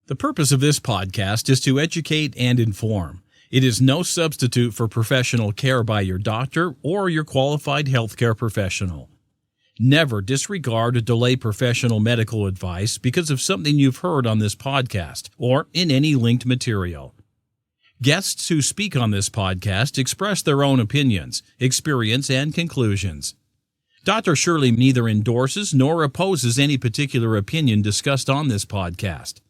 The purpose of this podcast is to educate and inform. It is no substitute for professional care by your doctor or your qualified healthcare professional. Never disregard or delay professional medical advice because of something you've heard on this podcast or in any linked material. Guests who speak on this podcast express their own opinions, experience, and conclusions. Dr. Shirley neither endorses nor opposes any particular opinion discussed on this podcast.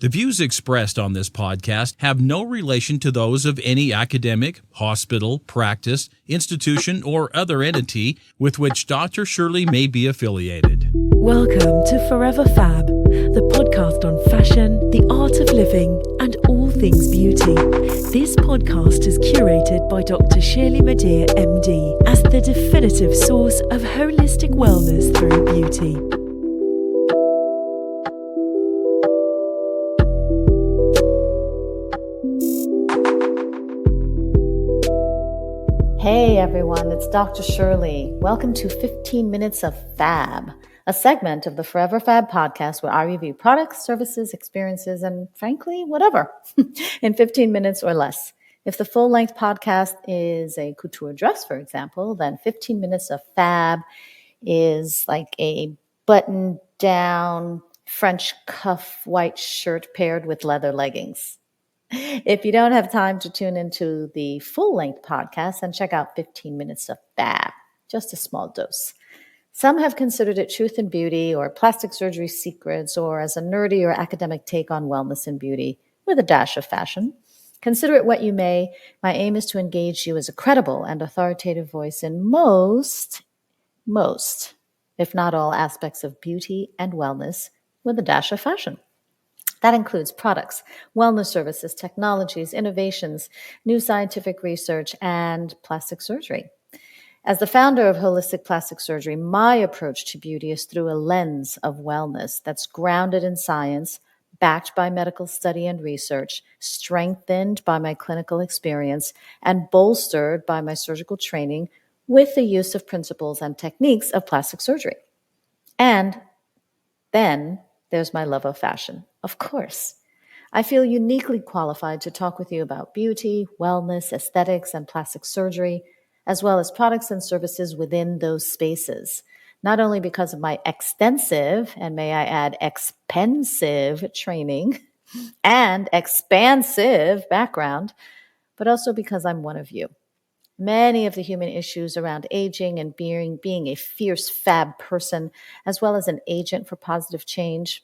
The views expressed on this podcast have no relation to those of any academic, hospital, practice, institution, or other entity with which Dr. Shirley may be affiliated. Welcome to Forever Fab, the podcast on fashion, the art of living, and all things beauty. This podcast is curated by Dr. Shirley Madhere, MD, as the definitive source of holistic wellness through beauty. Hey everyone, it's Dr. Shirley. Welcome to 15 Minutes of Fab, a segment of the Forever Fab podcast where I review products, services, experiences, and frankly, whatever, in 15 minutes or less. If the full-length podcast is a couture dress, for example, then 15 Minutes of Fab is like a button-down French cuff white shirt paired with leather leggings. If you don't have time to tune into the full-length podcast, then check out 15 Minutes of Fab, just a small dose. Some have considered it truth and beauty or plastic surgery secrets or as a nerdy or academic take on wellness and beauty with a dash of fashion. Consider it what you may. My aim is to engage you as a credible and authoritative voice in most, if not all aspects of beauty and wellness with a dash of fashion. That includes products, wellness services, technologies, innovations, new scientific research, and plastic surgery. As the founder of Holistic Plastic Surgery, my approach to beauty is through a lens of wellness that's grounded in science, backed by medical study and research, strengthened by my clinical experience, and bolstered by my surgical training with the use of principles and techniques of plastic surgery. And then there's my love of fashion. Of course, I feel uniquely qualified to talk with you about beauty, wellness, aesthetics, and plastic surgery, as well as products and services within those spaces, not only because of my extensive, and may I add, expensive training and expansive background, but also because I'm one of you. Many of the human issues around aging and being a fierce fab person, as well as an agent for positive change,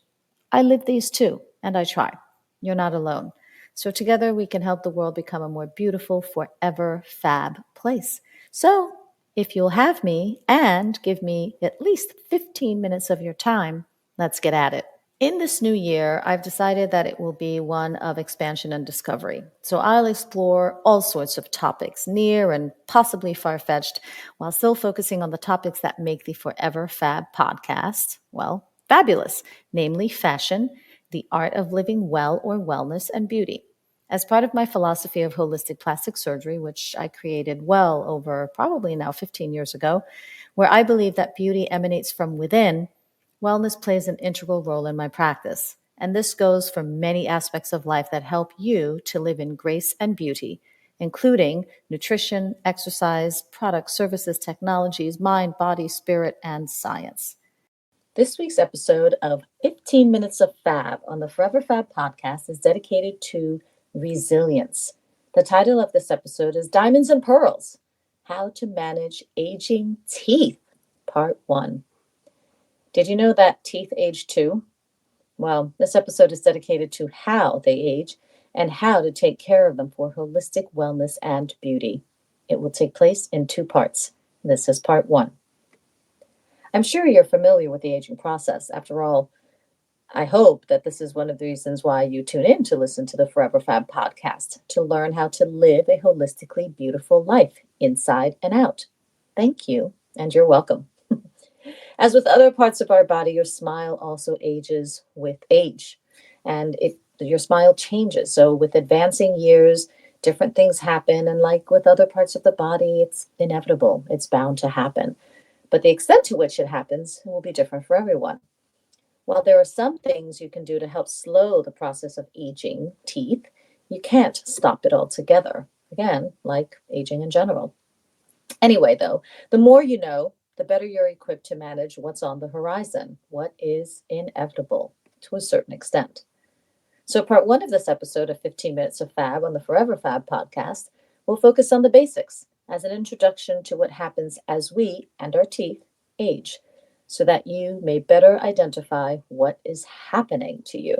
I live these too, and I try. You're not alone. So together we can help the world become a more beautiful, forever fab place. So if you'll have me and give me at least 15 minutes of your time, let's get at it. In this new year, I've decided that it will be one of expansion and discovery. So I'll explore all sorts of topics, near and possibly far-fetched, while still focusing on the topics that make the Forever Fab podcast, well, fabulous, namely fashion, the art of living well or wellness, and beauty. As part of my philosophy of holistic plastic surgery, which I created well over probably now 15 years ago, where I believe that beauty emanates from within, wellness plays an integral role in my practice. And this goes for many aspects of life that help you to live in grace and beauty, including nutrition, exercise, products, services, technologies, mind, body, spirit, and science. This week's episode of 15 Minutes of Fab on the Forever Fab podcast is dedicated to resilience. The title of this episode is Diamonds and Pearls, How to Manage Aging Teeth, Part 1. Did you know that teeth age too? Well, this episode is dedicated to how they age and how to take care of them for holistic wellness and beauty. It will take place in 2 parts. This is Part 1. I'm sure you're familiar with the aging process. After all, I hope that this is one of the reasons why you tune in to listen to the Forever Fab podcast, to learn how to live a holistically beautiful life, inside and out. Thank you, and you're welcome. As with other parts of our body, your smile also ages with age, and your smile changes. So with advancing years, different things happen, and like with other parts of the body, it's inevitable. It's bound to happen. But the extent to which it happens will be different for everyone. While there are some things you can do to help slow the process of aging teeth, you can't stop it altogether. Again, like aging in general. Anyway, though, the more you know, the better you're equipped to manage what's on the horizon, what is inevitable to a certain extent. So, part one of this episode of 15 Minutes of Fab on the Forever Fab podcast will focus on the basics as an introduction to what happens as we and our teeth age, so that you may better identify what is happening to you.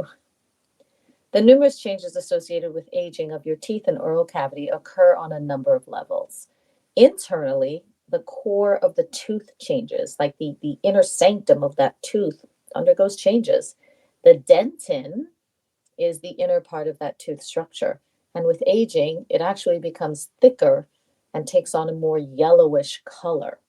The numerous changes associated with aging of your teeth and oral cavity occur on a number of levels. Internally, the core of the tooth changes, like the inner sanctum of that tooth undergoes changes. The dentin is the inner part of that tooth structure. And with aging, it actually becomes thicker and takes on a more yellowish color.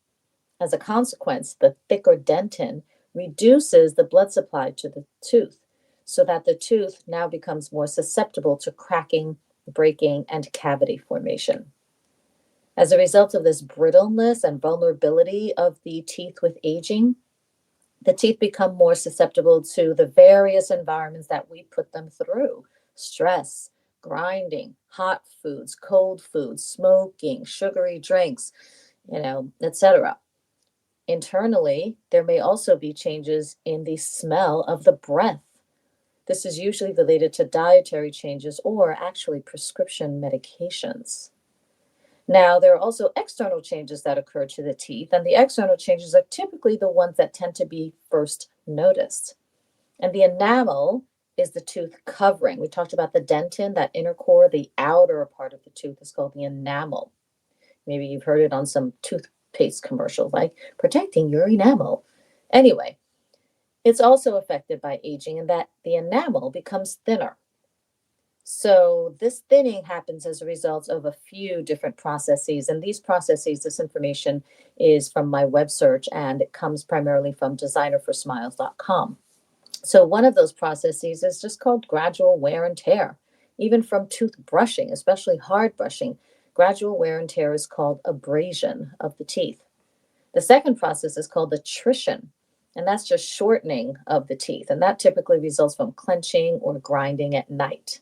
As a consequence, the thicker dentin reduces the blood supply to the tooth so that the tooth now becomes more susceptible to cracking, breaking, and cavity formation. As a result of this brittleness and vulnerability of the teeth with aging, the teeth become more susceptible to the various environments that we put them through: stress, grinding, hot foods, cold foods, smoking, sugary drinks, etc. Internally, there may also be changes in the smell of the breath. This is usually related to dietary changes or actually prescription medications. Now, there are also external changes that occur to the teeth, and the external changes are typically the ones that tend to be first noticed. And the enamel is the tooth covering. We talked about the dentin, that inner core, the outer part of the tooth is called the enamel. Maybe you've heard it on some toothpaste commercial, like protecting your enamel. Anyway, it's also affected by aging in that the enamel becomes thinner. So this thinning happens as a result of a few different processes. And these processes, this information is from my web search, and it comes primarily from designerforsmiles.com. So one of those processes is just called gradual wear and tear. Even from tooth brushing, especially hard brushing, gradual wear and tear is called abrasion of the teeth. The second process is called attrition, and that's just shortening of the teeth. And that typically results from clenching or grinding at night.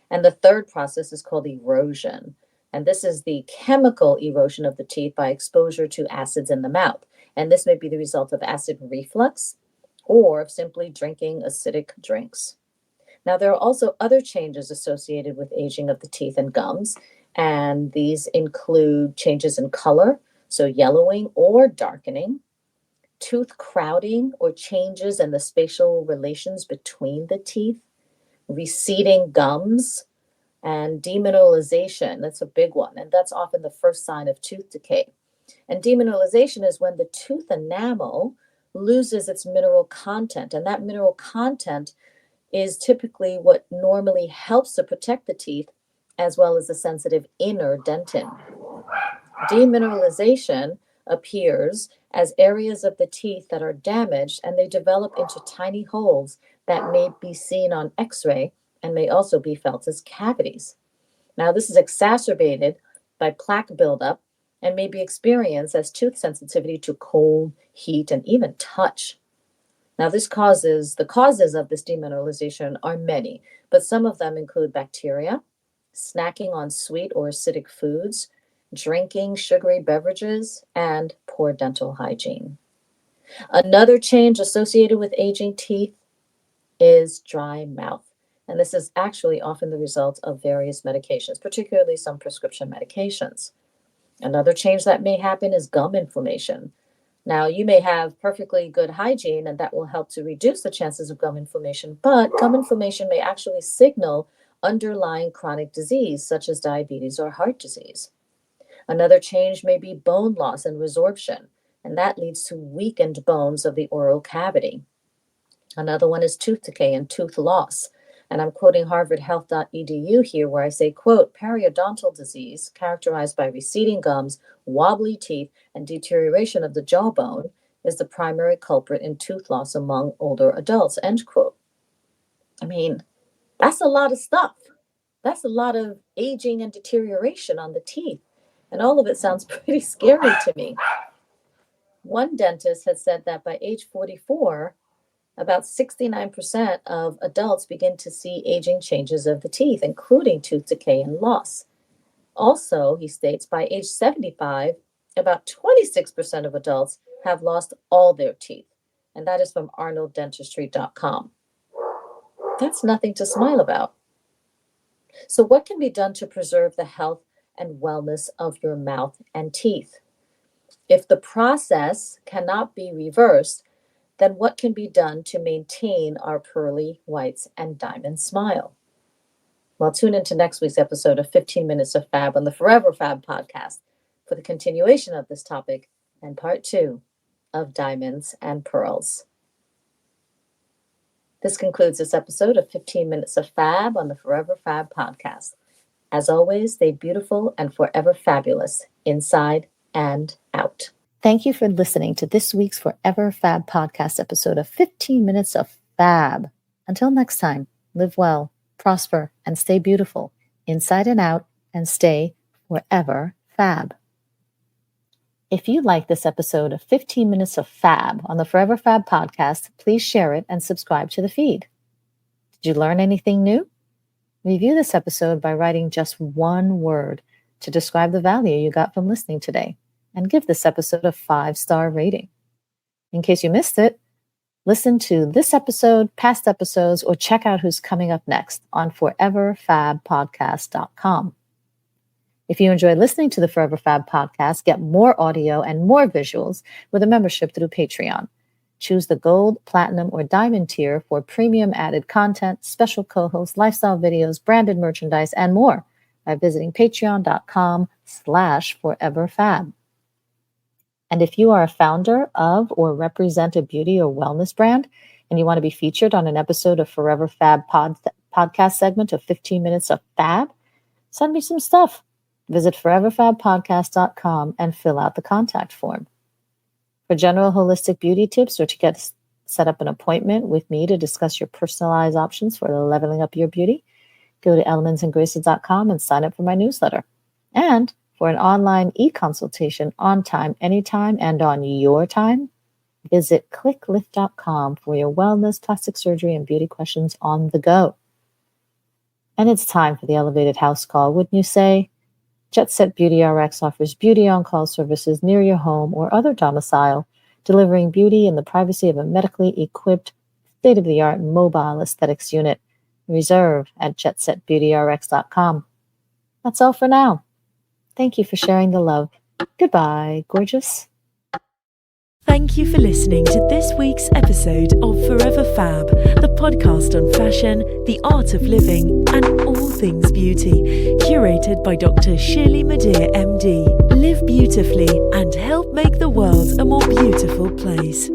And the third process is called erosion. And this is the chemical erosion of the teeth by exposure to acids in the mouth. And this may be the result of acid reflux or of simply drinking acidic drinks. Now, there are also other changes associated with aging of the teeth and gums, and these include changes in color, so yellowing or darkening, tooth crowding or changes in the spatial relations between the teeth, receding gums, and demineralization. That's a big one, and that's often the first sign of tooth decay. And demineralization is when the tooth enamel loses its mineral content, and that mineral content is typically what normally helps to protect the teeth, as well as the sensitive inner dentin. Demineralization appears as areas of the teeth that are damaged, and they develop into tiny holes that may be seen on x-ray and may also be felt as cavities. Now, this is exacerbated by plaque buildup and may be experienced as tooth sensitivity to cold, heat, and even touch. Now, the causes of this demineralization are many, but some of them include bacteria, snacking on sweet or acidic foods, drinking sugary beverages, and poor dental hygiene. Another change associated with aging teeth is dry mouth. And this is actually often the result of various medications, particularly some prescription medications. Another change that may happen is gum inflammation. Now, you may have perfectly good hygiene, and that will help to reduce the chances of gum inflammation, but gum inflammation may actually signal underlying chronic disease, such as diabetes or heart disease. Another change may be bone loss and resorption, and that leads to weakened bones of the oral cavity. Another one is tooth decay and tooth loss. And I'm quoting harvardhealth.edu here, where I say, quote, periodontal disease characterized by receding gums, wobbly teeth, and deterioration of the jawbone is the primary culprit in tooth loss among older adults, end quote. I mean, that's a lot of stuff. That's a lot of aging and deterioration on the teeth. And all of it sounds pretty scary to me. One dentist had said that by age 44, About 69% of adults begin to see aging changes of the teeth, including tooth decay and loss. Also, he states, by age 75, about 26% of adults have lost all their teeth. And that is from arnolddentistry.com. That's nothing to smile about. So what can be done to preserve the health and wellness of your mouth and teeth? If the process cannot be reversed, then what can be done to maintain our pearly whites and diamond smile? Well, tune into next week's episode of 15 Minutes of Fab on the Forever Fab podcast for the continuation of this topic and part 2 of diamonds and pearls. This concludes this episode of 15 Minutes of Fab on the Forever Fab podcast. As always, stay beautiful and forever fabulous, inside and out. Thank you for listening to this week's Forever Fab podcast episode of 15 Minutes of Fab. Until next time, live well, prosper, and stay beautiful, inside and out, and stay forever fab. If you like this episode of 15 Minutes of Fab on the Forever Fab podcast, please share it and subscribe to the feed. Did you learn anything new? Review this episode by writing just one word to describe the value you got from listening today, and give this episode a 5-star rating. In case you missed it, listen to this episode, past episodes, or check out who's coming up next on foreverfabpodcast.com. If you enjoy listening to the Forever Fab podcast, get more audio and more visuals with a membership through Patreon. Choose the gold, platinum, or diamond tier for premium added content, special co-hosts, lifestyle videos, branded merchandise, and more by visiting patreon.com/foreverfab. And if you are a founder of or represent a beauty or wellness brand and you want to be featured on an episode of Forever Fab podcast segment of 15 Minutes of Fab, send me some stuff. Visit foreverfabpodcast.com and fill out the contact form. For general holistic beauty tips or to get set up an appointment with me to discuss your personalized options for leveling up your beauty, go to elementsandgraces.com and sign up for my newsletter. And for an online e-consultation on time, anytime, and on your time, visit clicklift.com for your wellness, plastic surgery, and beauty questions on the go. And it's time for the elevated house call, wouldn't you say? Jet Set Beauty RX offers beauty on-call services near your home or other domicile, delivering beauty in the privacy of a medically equipped, state-of-the-art mobile aesthetics unit. Reserve at jetsetbeautyrx.com. That's all for now. Thank you for sharing the love. Goodbye, gorgeous. Thank you for listening to this week's episode of Forever Fab, the podcast on fashion, the art of living, and all things beauty, curated by Dr. Shirley Madhere, MD. Live beautifully and help make the world a more beautiful place.